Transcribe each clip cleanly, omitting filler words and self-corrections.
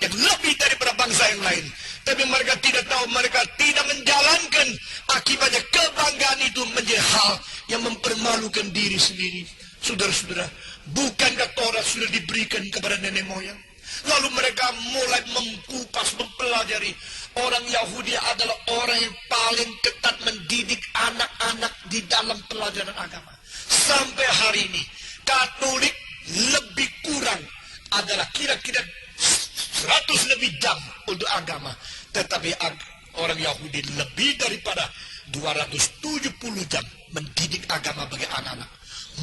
yang lebih daripada bangsa yang lain. Tapi mereka tidak tahu, mereka tidak menjalankan. Akibatnya kebanggaan itu menjadi hal yang mempermalukan diri sendiri. Saudara-saudara, bukankah Taurat sudah diberikan kepada nenek moyang? Lalu mereka mulai mengkupas, mempelajari. Orang Yahudi adalah orang yang paling ketat mendidik anak-anak di dalam pelajaran agama. Sampai hari ini, Katolik lebih kurang adalah kira-kira 100 lebih jam untuk agama. Tetapi orang Yahudi lebih daripada 270 jam mendidik agama bagi anak-anak.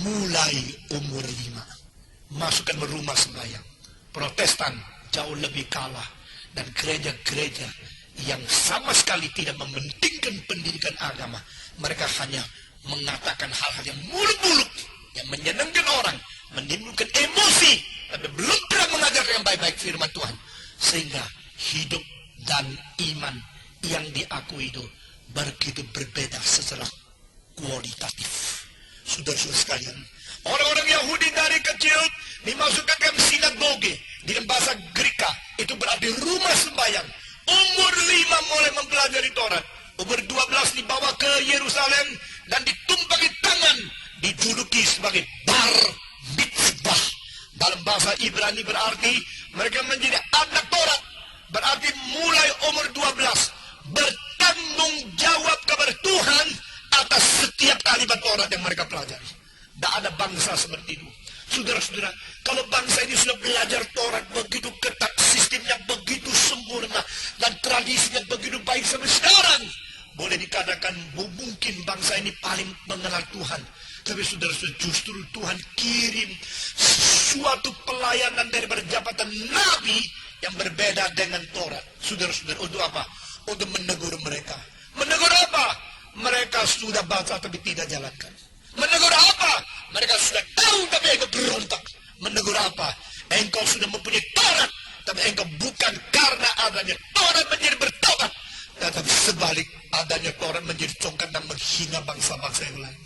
Mulai umur 5. Masukkan rumah sembahyang. Protestan jauh lebih kalah. Dan gereja-gereja yang sama sekali tidak mementingkan pendidikan agama. Mereka hanya mengatakan hal-hal yang muluk-muluk, yang menyenangkan orang, menimbulkan emosi, tapi belum pernah mengajarkan yang baik-baik firman Tuhan. Sehingga hidup dan iman yang diakui itu begitu berbeda secara kualitatif. Saudara-saudara sekalian, orang-orang Yahudi dari kecil dimasukkan ke sinagoge. Di bahasa Greka itu berarti rumah sembahyang. Umur 5 mulai mempelajari Taurat. Umur 12 dibawa ke Yerusalem dan ditumpangi tangan, dijuluki sebagai bar mitzvah. Dalam bahasa Ibrani berarti mereka menjadi anak Taurat. Berarti mulai umur 12 bertanggung jawab kepada Tuhan atas setiap kalimat Taurat yang mereka pelajari. Tidak ada bangsa seperti itu. Saudara-saudara, kalau bangsa ini sudah belajar Taurat begitu ketat, sistemnya begitu sempurna, dan tradisinya begitu baik sampai sekarang, boleh dikatakan mungkin bangsa ini paling mengenal Tuhan. Tapi saudara-saudara, justru Tuhan kirim suatu pelayanan daripada jabatan Nabi yang berbeda dengan Taurat. Saudara-saudara, untuk apa? Untuk menegur mereka. Menegur apa? Mereka sudah baca tapi tidak jalankan. Menegur apa? Mereka sudah tahu tapi engkau berontak. Menegur apa? Engkau sudah mempunyai Taurat, tapi engkau bukan karena adanya Taurat menjadi bertobat. Tetapi sebalik, adanya Taurat menjadi congkak dan menghina bangsa-bangsa yang lain.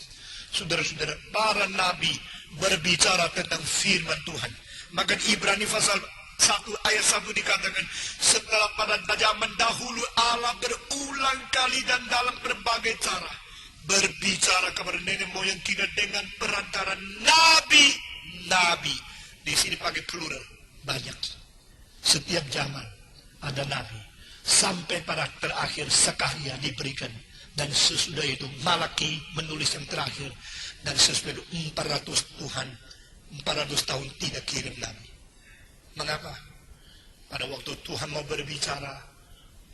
Saudara-saudara, para nabi berbicara tentang firman Tuhan. Maka Ibrani pasal 1 ayat 1 dikatakan, setelah pada zaman dahulu Allah berulang kali dan dalam berbagai cara berbicara kepada nenek moyang kita dengan perantara nabi. Di sini pakai plural, banyak. Setiap zaman ada nabi. Sampai pada terakhir Sakaria diberikan. Dan sesudah itu Malaki menulis yang terakhir. Dan sesudah itu 400 tahun tidak kirim nabi. Mengapa? Pada waktu Tuhan mau berbicara,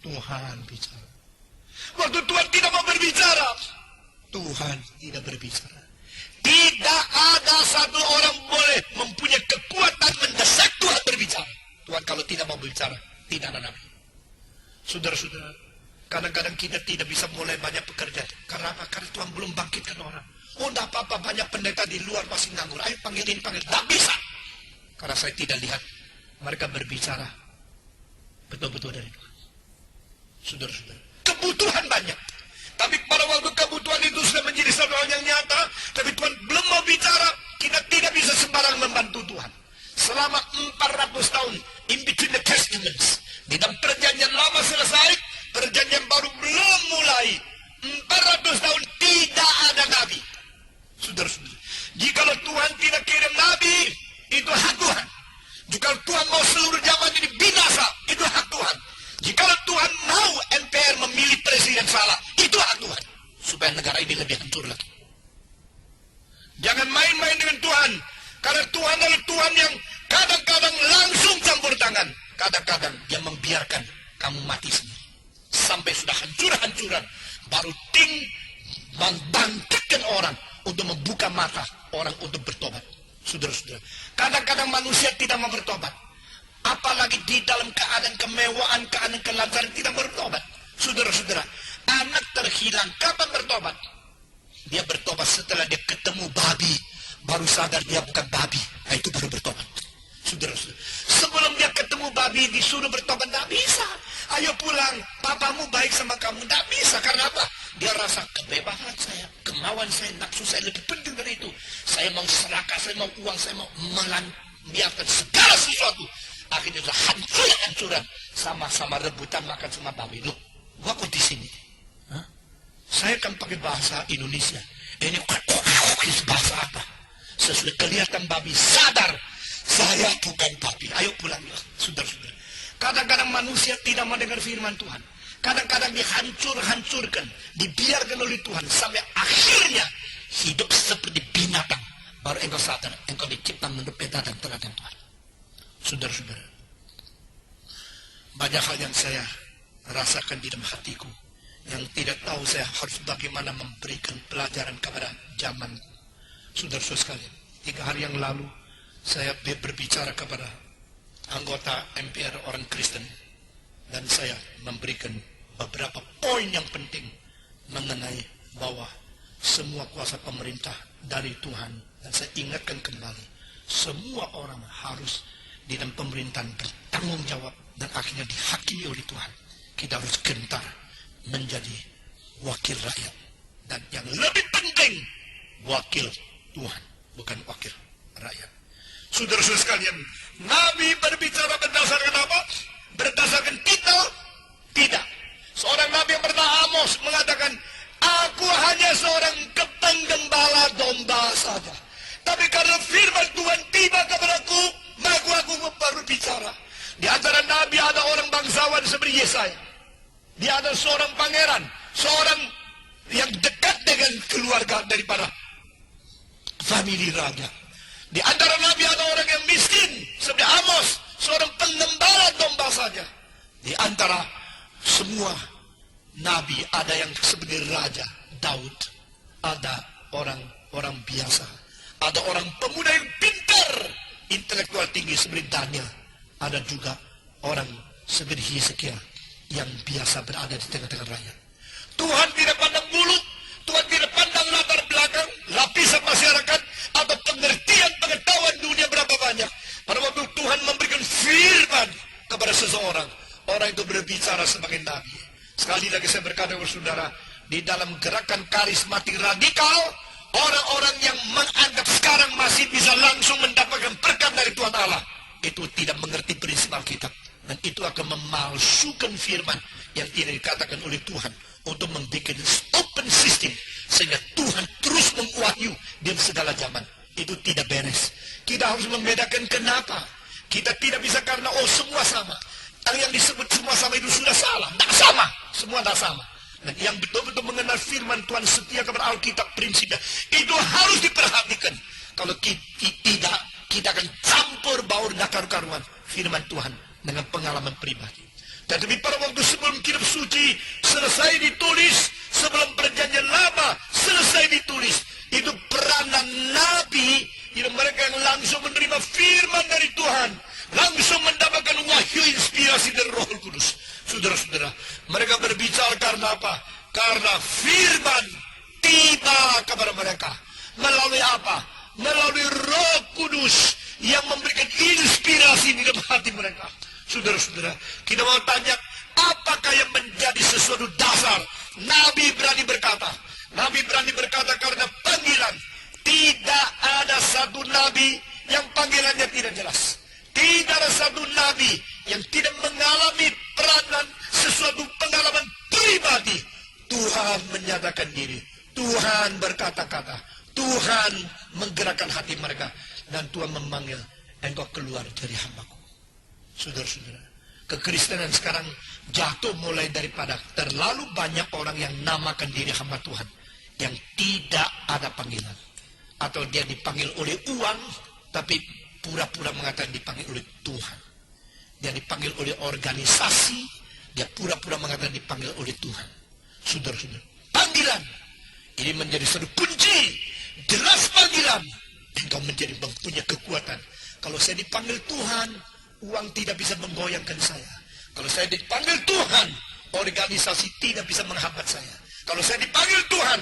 Tuhan bicara. Waktu Tuhan tidak mau berbicara, Tuhan tidak berbicara. Tidak ada satu orang boleh mempunyai kekuatan mendesak Tuhan berbicara. Tuhan kalau tidak mau berbicara, tidak ada nabi. Saudara-saudara, kadang-kadang kita tidak bisa mulai banyak pekerjaan. Karena apa? Karena Tuhan belum bangkitkan orang. Oh, tidak apa-apa, banyak pendeta di luar masih nganggur. Ayo panggil ini, panggil. Tidak bisa. Karena saya tidak lihat mereka berbicara betul-betul dari Tuhan. Saudara-saudara, kebutuhan banyak. Tapi pada waktu kebutuhan itu sudah menjadi satu hal yang nyata, tapi Tuhan belum mau bicara, kita tidak bisa sembarang membantu Tuhan. Selama 400 tahun, in between the testaments, di dalam perjanjian lama selesai, perjanjian baru belum mulai. 400 tahun tidak ada nabi. Saudara-saudara, jikalau Tuhan tidak kirim nabi, itu hak Tuhan. Jika Tuhan mau seluruh zaman ini binasa, itu hak Tuhan. Jikalau Tuhan mau MPR memilih presiden salah, itu hak Tuhan. Supaya negara ini lebih hancur lagi. Jangan main-main dengan Tuhan. Karena Tuhan adalah Tuhan yang kadang-kadang langsung campur tangan. Kadang-kadang dia membiarkan kamu mati sendiri. Sampai sudah hancur-hancuran. Baru membangkitkan orang untuk membuka mata orang untuk bertobat. Saudara-saudara, kadang-kadang manusia tidak mau bertobat. Apalagi di dalam keadaan kemewahan, keadaan kelancaran tidak bertobat. Saudara-saudara, anak terhilang kapan bertobat? Dia bertobat setelah dia ketemu babi. Baru sadar dia bukan babi. Nah, itu baru bertobat. Saudara-saudara, sebelum dia ketemu babi disuruh bertobat, tidak bisa. Ayo pulang, papamu baik sama kamu. Tidak bisa, karena apa? Dia rasa kebebasan saya, kemauan saya, nafsu saya lebih penting dari itu. Saya mau serakah, saya mau uang, saya mau membiarkan segala sesuatu Akhirnya sudah hancur-hancuran. Sama-sama rebutan makan sama babi. Loh, gua kok di sini? Hah? Saya kan pakai bahasa Indonesia. Ini bahasa apa? Sesudah kelihatan babi sadar. Saya bukan babi. Ayo pulang ya, saudara-saudara. Kadang-kadang manusia tidak mendengar firman Tuhan. Kadang-kadang dihancur-hancurkan, dibiarkan oleh Tuhan. Sampai akhirnya hidup seperti binatang. Baru engkau sadar, engkau dicipta menurut peta dan teladan Tuhan. Saudara-saudara, banyak hal yang saya rasakan di dalam hatiku, yang tidak tahu saya harus bagaimana memberikan pelajaran kepada zaman. Saudara-saudara sekalian, 3 hari yang lalu saya berbicara kepada anggota MPR orang Kristen, dan saya memberikan beberapa poin yang penting mengenai bahwa semua kuasa pemerintah dari Tuhan. Dan saya ingatkan kembali, semua orang harus di dalam pemerintahan bertanggung jawab dan akhirnya dihakimi oleh Tuhan. Kita harus gentar menjadi wakil rakyat, dan yang lebih penting wakil Tuhan, bukan wakil rakyat. Saudara-saudara sekalian, Nabi berbicara berdasarkan apa? Berdasarkan titel? Tidak. Seorang Nabi yang bernama Amos mengatakan, aku hanya seorang penggembala domba saja. Tapi karena firman Tuhan tiba kepadaku, maka aku berbicara. Di antara Nabi ada orang bangsawan seperti Yesaya. Dia ada seorang pangeran, seorang yang dekat dengan keluarga daripada famili raja. Di antara Nabi ada orang yang miskin seperti Amos, seorang penggembala domba saja. Di antara semua Nabi ada yang seperti Raja Daud, ada orang biasa, ada orang pemuda yang pintar, intelektual tinggi seperti Daniel, ada juga orang seperti Hezekiah yang biasa berada di tengah-tengah rakyat. Tuhan tidak pandang mulut, Tuhan tidak pandang latar belakang, lapisan masyarakat, atau pengertian pengetahuan dunia berapa banyak. Pada waktu Tuhan memberikan firman kepada seseorang, orang itu berbicara sebagai nabi. Sekali lagi saya berkata kepada saudara, di dalam gerakan karismatik radikal, orang-orang yang menganggap sekarang masih bisa langsung mendapatkan berkat dari Tuhan Allah, itu tidak mengerti prinsip Alkitab, dan itu akan memalsukan firman yang tidak dikatakan oleh Tuhan untuk membuat open system, sehingga Tuhan terus mewahyu di segala zaman. Itu tidak beres. Kita harus membedakan kenapa. Kita tidak bisa karena semua sama. Yang disebut semua sama itu sudah salah. Tidak sama. Semua tidak sama. Dan yang betul-betul mengenal firman Tuhan, setia kepada Alkitab prinsipnya, itu harus diperhatikan. Kalau tidak, kita akan campur baur dan karu-karuan firman Tuhan dengan pengalaman pribadi. Tetapi pada waktu sebelum kitab suci selesai ditulis, sebelum perjanjian lama selesai ditulis, itu peranan nabi, itu mereka yang langsung menerima firman dari Tuhan, langsung mendapatkan wahyu inspirasi dari Roh Kudus. Saudara-saudara, mereka berbicara karena apa? Karena firman tiba kepada mereka. Melalui apa? Melalui Roh Kudus yang memberikan inspirasi di dalam hati mereka. Saudara-saudara, kita mau tanya, apakah yang menjadi sesuatu dasar Nabi berani berkata? Nabi berani berkata karena panggilan. Tidak ada satu Nabi yang panggilannya tidak jelas. Tidak ada satu Nabi yang tidak mengalami peranan sesuatu pengalaman pribadi. Tuhan menyatakan diri, Tuhan berkata-kata, Tuhan menggerakkan hati mereka, dan Tuhan memanggil, engkau keluar dari hambaku. Saudara-saudara, kekristenan sekarang jatuh mulai daripada terlalu banyak orang yang namakan diri hamba Tuhan, yang tidak ada panggilan. Atau dia dipanggil oleh uang, tapi pura-pura mengatakan dipanggil oleh Tuhan. Dia dipanggil oleh organisasi, dia pura-pura mengatakan dipanggil oleh Tuhan. Saudara-saudara, panggilan ini menjadi satu kunci. Jelas panggilan, engkau menjadi mempunyai kekuatan. Kalau saya dipanggil Tuhan, uang tidak bisa menggoyangkan saya. Kalau saya dipanggil Tuhan, organisasi tidak bisa menghambat saya. Kalau saya dipanggil Tuhan,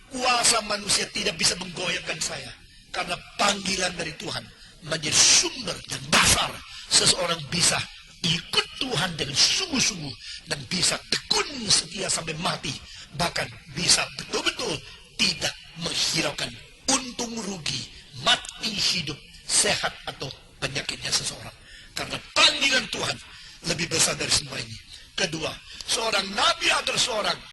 kuasa manusia tidak bisa menggoyangkan saya. Karena panggilan dari Tuhan menjadi sumber dan dasar seseorang bisa ikut Tuhan dengan sungguh-sungguh, dan bisa tekun setia sampai mati. Bahkan bisa betul-betul tidak menghiraukan untung rugi, mati hidup, sehat atau penyakitnya seseorang. Karena panggilan panggilan Tuhan lebih besar dari semua ini. Kedua, seorang nabi atau seorang